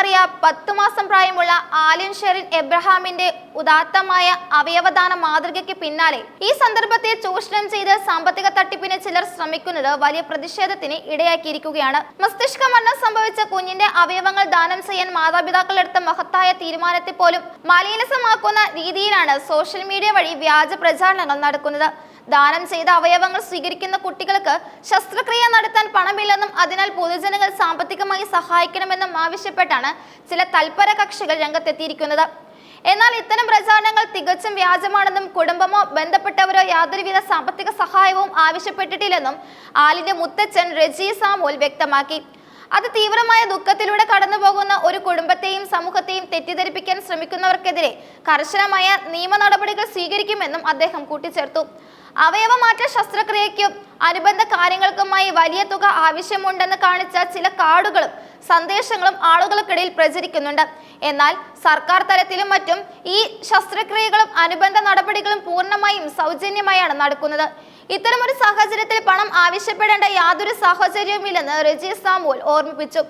മാറിയ 10 മാസം പ്രായമുള്ള ആലിൻ ഷെറിൻ എബ്രഹാമിന്റെ ഉദാത്തമായ അവയവദാന മാതൃകയ്ക്ക് പിന്നാലെ ഈ സന്ദർഭത്തെ ചൂഷണം ചെയ്ത് സാമ്പത്തിക തട്ടിപ്പിന് ചിലർ ശ്രമിക്കുന്നത് വലിയ പ്രതിഷേധത്തിന് ഇടയാക്കിയിരിക്കുകയാണ്. മസ്തിഷ്ക മരണം സംഭവിച്ച കുഞ്ഞിന്റെ അവയവങ്ങൾ ദാനം ചെയ്യാൻ മാതാപിതാക്കൾ എടുത്ത മഹത്തായ തീരുമാനത്തെ പോലും മലീനസമാക്കുന്ന രീതിയിലാണ് സോഷ്യൽ മീഡിയ വഴി വ്യാജ പ്രചാരണങ്ങൾ നടക്കുന്നത്. ദാനം ചെയ്ത അവയവങ്ങൾ സ്വീകരിക്കുന്ന കുട്ടികൾക്ക് ശസ്ത്രക്രിയ നടത്താൻ പണമില്ലെന്നും അതിനാൽ പൊതുജനങ്ങൾ സാമ്പത്തികമായി സഹായിക്കണമെന്നും ആവശ്യപ്പെട്ടാണ് ചില തൽപര കക്ഷികൾ രംഗത്തെത്തിയിരിക്കുന്നത്. എന്നാൽ ഇത്തരം പ്രചാരണങ്ങൾ തികച്ചും വ്യാജമാണെന്നും കുടുംബമോ ബന്ധപ്പെട്ടവരോ യാതൊരുവിധ സാമ്പത്തിക സഹായവും ആവശ്യപ്പെട്ടിട്ടില്ലെന്നും ആലിന്റെ മുത്തച്ഛൻ റെജി സാമുൽ വ്യക്തമാക്കി. അത് തീവ്രമായ ദുഃഖത്തിലൂടെ കടന്നുപോകുന്ന ഒരു കുടുംബത്തെയും സമൂഹത്തെയും തെറ്റിദ്ധരിപ്പിക്കാൻ ശ്രമിക്കുന്നവർക്കെതിരെ കർശനമായ നിയമ നടപടികൾ സ്വീകരിക്കുമെന്നും അദ്ദേഹം കൂട്ടിച്ചേർത്തു. അവയവമാറ്റ ശസ്ത്രക്രിയയ്ക്കും അനുബന്ധ കാര്യങ്ങൾക്കുമായി വലിയ തുക ആവശ്യമുണ്ടെന്ന് കാണിച്ച ചില കാർഡുകളും സന്ദേശങ്ങളും ആളുകൾക്കിടയിൽ പ്രചരിക്കുന്നുണ്ട്. എന്നാൽ സർക്കാർ തലത്തിലും മറ്റും ഈ ശസ്ത്രക്രിയകളും അനുബന്ധ നടപടികളും പൂർണ്ണമായും സൗജന്യമായാണ് നടക്കുന്നത്. ഇത്തരമൊരു സാഹചര്യത്തിൽ പണം ആവശ്യപ്പെടേണ്ട യാതൊരു സാഹചര്യവുമില്ലെന്ന് റെജി സാമുൽ ഓർമ്മിപ്പിച്ചു.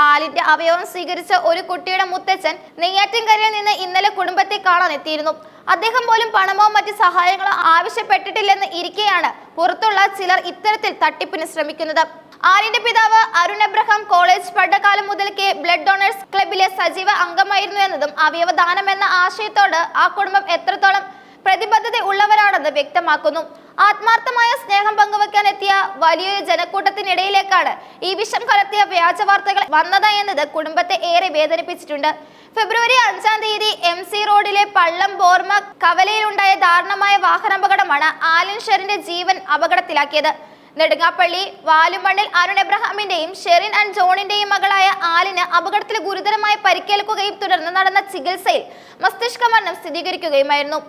ആലിന്റെ അവയവം സ്വീകരിച്ച ഒരു കുട്ടിയുടെ മുത്തച്ഛൻ നെയ്യാറ്റിൻകരയിൽ നിന്ന് ഇന്നലെ കുടുംബത്തെ കാണാൻ എത്തിയിരുന്നു. അദ്ദേഹം പോലും പണമോ മറ്റ് സഹായങ്ങളോ ആവശ്യപ്പെട്ടിട്ടില്ലെന്ന് ഇരിക്കെയാണ് പുറത്തുള്ള ചിലർ ഇത്തരത്തിൽ തട്ടിപ്പിന് ശ്രമിക്കുന്നത്. ആലിന്റെ പിതാവ് അരുൺ എബ്രഹാം കോളേജ് പഠനകാലം മുതൽക്കേ ബ്ലഡ് ഡൊണേഴ്സ് ക്ലബിലെ സജീവ അംഗമായിരുന്നു എന്നതും അവയവദാനം എന്ന ആശയത്തോട് ആ കുടുംബം എത്രത്തോളം പ്രതിബദ്ധത ഉള്ളവരാണെന്ന് വ്യക്തമാക്കുന്നു. ആത്മാർത്ഥമായ സ്നേഹം പങ്കുവെക്കാൻ എത്തിയ വലിയൊരു ജനക്കൂട്ടത്തിനിടയിലേക്കാണ് ഈ വിഷം കലർത്തിയ വ്യാജ വാർത്തകൾ വന്നത് എന്നത് കുടുംബത്തെ ഏറെ വേദനിപ്പിച്ചിട്ടുണ്ട്. ഫെബ്രുവരി 5-ാം തീയതി MC റോഡിലെ പള്ളം ബോർമ കവലയിലുണ്ടായ ദാരുണമായ വാഹനാപകടമാണ് ആലിൻ ഷെറിന്റെ ജീവൻ അപകടത്തിലാക്കിയത്. നെടുങ്ങാപ്പള്ളി വാലുമണ്ണിൽ അരുൺ എബ്രഹാമിന്റെയും ഷെറിൻ ആൻഡ് ജോണിന്റെയും മകളായ ആലിന് അപകടത്തിൽ ഗുരുതരമായി പരിക്കേൽക്കുകയും തുടർന്ന് നടന്ന ചികിത്സയിൽ മസ്തിഷ്ക മരണം സ്ഥിരീകരിക്കുകയുമായിരുന്നു.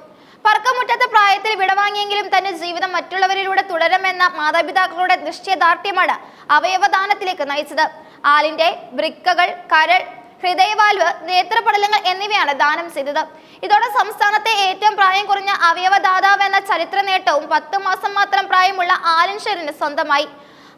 പറക്കമുറ്റാത്ത പ്രായത്തിൽ വിടവാങ്ങിയെങ്കിലും തന്റെ ജീവിതം മറ്റുള്ളവരിലൂടെ തുടരുമെന്ന മാതാപിതാക്കളുടെ നിശ്ചയദാർഢ്യമാണ് അവയവദാനത്തിലേക്ക് നയിച്ചത്. ആലിന്റെ വൃക്കകൾ, കരൾ, ഹൃദയവാൽവ്, നേത്രപടലങ്ങൾ എന്നിവയാണ് ദാനം ചെയ്തത്. ഇതോടെ സംസ്ഥാനത്തെ ഏറ്റവും പ്രായം കുറഞ്ഞ അവയവദാതാവ് എന്ന ചരിത്ര നേട്ടവും 10 മാസം മാത്രം പ്രായമുള്ള ആലിൻ ഷെറിന് സ്വന്തമായി.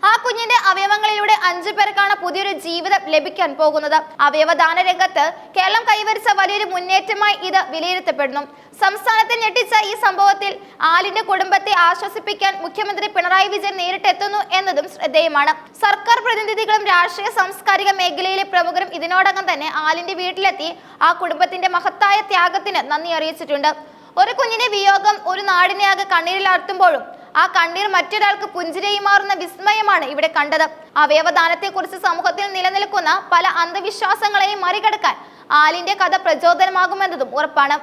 ആ കുഞ്ഞിന്റെ അവയവങ്ങളിലൂടെ 5 പേർക്കാണ് പുതിയൊരു ജീവിതം ലഭിക്കാൻ പോകുന്നത്. അവയവദാന രംഗത്ത് കേരളം കൈവരിച്ച വലിയൊരു മുന്നേറ്റമായി ഇത് വിലയിരുത്തപ്പെടുന്നു. സംസ്ഥാനത്തെ ഞെട്ടിച്ച ഈ സംഭവത്തിൽ ആലിന്റെ കുടുംബത്തെ ആശ്വസിപ്പിക്കാൻ മുഖ്യമന്ത്രി പിണറായി വിജയൻ നേരിട്ടെത്തുന്നു എന്നതും ശ്രദ്ധേയമാണ്. സർക്കാർ പ്രതിനിധികളും രാഷ്ട്രീയ സാംസ്കാരിക മേഖലയിലെ പ്രമുഖരും ഇതിനോടകം തന്നെ ആലിന്റെ വീട്ടിലെത്തി ആ കുടുംബത്തിന്റെ മഹത്തായ ത്യാഗത്തിന് നന്ദി അറിയിച്ചിട്ടുണ്ട്. ഒരു കുഞ്ഞിന്റെ വിയോഗം ഒരു നാടിനെ ആകെ കണ്ണീരിലാഴ്ത്തുമ്പോഴും ആ കണ്ണീർ മറ്റൊരാൾക്ക് പുഞ്ചിരിയായി മാറുന്ന വിസ്മയമാണ് ഇവിടെ കണ്ടത്. അവയവദാനത്തെക്കുറിച്ച് സമൂഹത്തിൽ നിലനിൽക്കുന്ന പല അന്ധവിശ്വാസങ്ങളെയും മറികടക്കാൻ ആലിന്റെ കഥ പ്രചോദനമാകുമെന്നതും ഉറപ്പാണ്.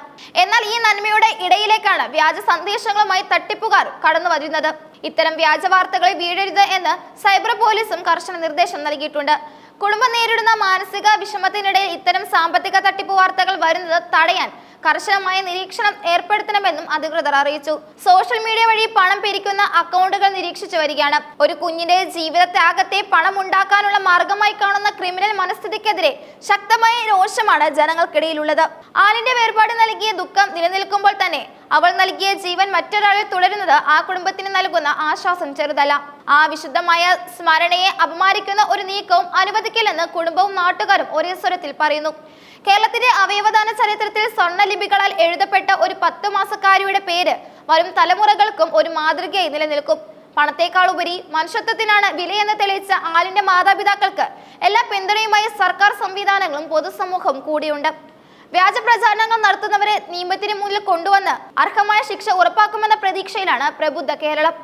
എന്നാൽ ഈ നന്മയുടെ ഇടയിലേക്കാണ് വ്യാജ സന്ദേശങ്ങളുമായി തട്ടിപ്പുകാർ കടന്നു വരുന്നത്. ഇത്തരം വ്യാജ വാർത്തകളിൽ വീഴരുത് എന്ന് സൈബർ പോലീസും കർശന നിർദ്ദേശം നൽകിയിട്ടുണ്ട്. കുടുംബം നേരിടുന്ന മാനസിക വിഷമത്തിനിടയിൽ ഇത്തരം സാമ്പത്തിക തട്ടിപ്പ് വാർത്തകൾ വരുന്നത് തടയാൻ കർശനമായ നിരീക്ഷണം ഏർപ്പെടുത്തണമെന്നും അധികൃതർ അറിയിച്ചു. സോഷ്യൽ മീഡിയ വഴി പണം പിരിക്കുന്ന അക്കൗണ്ടുകൾ നിരീക്ഷിച്ചു വരികയാണ്. ഒരു കുഞ്ഞിന്റെ ജീവിതത്യാഗത്തെ പണം ഉണ്ടാക്കാനുള്ള മാർഗമായി കാണുന്ന ക്രിമിനൽ മനസ്ഥിതിക്കെതിരെ ശക്തമായ രോഷമാണ് ജനങ്ങൾക്കിടയിലുള്ളത്. ആലിന്റെ വേർപാട് നൽകിയ ദുഃഖം നിലനിൽക്കുമ്പോൾ തന്നെ അവൾ നൽകിയ ജീവൻ മറ്റൊരാളിൽ തുടരുന്നത് ആ കുടുംബത്തിന് നൽകുന്ന ആശ്വാസം ചെറുതല്ല. ആ വിശുദ്ധമായ സ്മരണയെ അപമാനിക്കുന്ന ഒരു നീക്കവും അനുവദിക്കില്ലെന്ന് കുടുംബവും നാട്ടുകാരും ഒരേ സ്വരത്തിൽ പറയുന്നു. കേരളത്തിന്റെ അവയവദാന ചരിത്രത്തിൽ സ്വർണ്ണലിപികളാൽ എഴുതപ്പെട്ട ഒരു 10 മാസക്കാരിയുടെ പേര് വരും തലമുറകൾക്കും ഒരു മാതൃകയായി നിലനിൽക്കും. പണത്തേക്കാൾ ഉപരി മനുഷ്യത്വത്തിനാണ് വിലയെന്ന് തെളിയിച്ച ആലിന്റെ മാതാപിതാക്കൾക്ക് എല്ലാ പിന്തുണയുമായി സർക്കാർ സംവിധാനങ്ങളും പൊതുസമൂഹവും കൂടിയുണ്ട്. വ്യാജ പ്രചാരണങ്ങൾ നടത്തുന്നവരെ നിയമത്തിന് മുന്നിൽ കൊണ്ടുവന്ന് അർഹമായ ശിക്ഷ ഉറപ്പാക്കുമെന്ന പ്രതീക്ഷയിലാണ് പ്രബുദ്ധ കേരളം.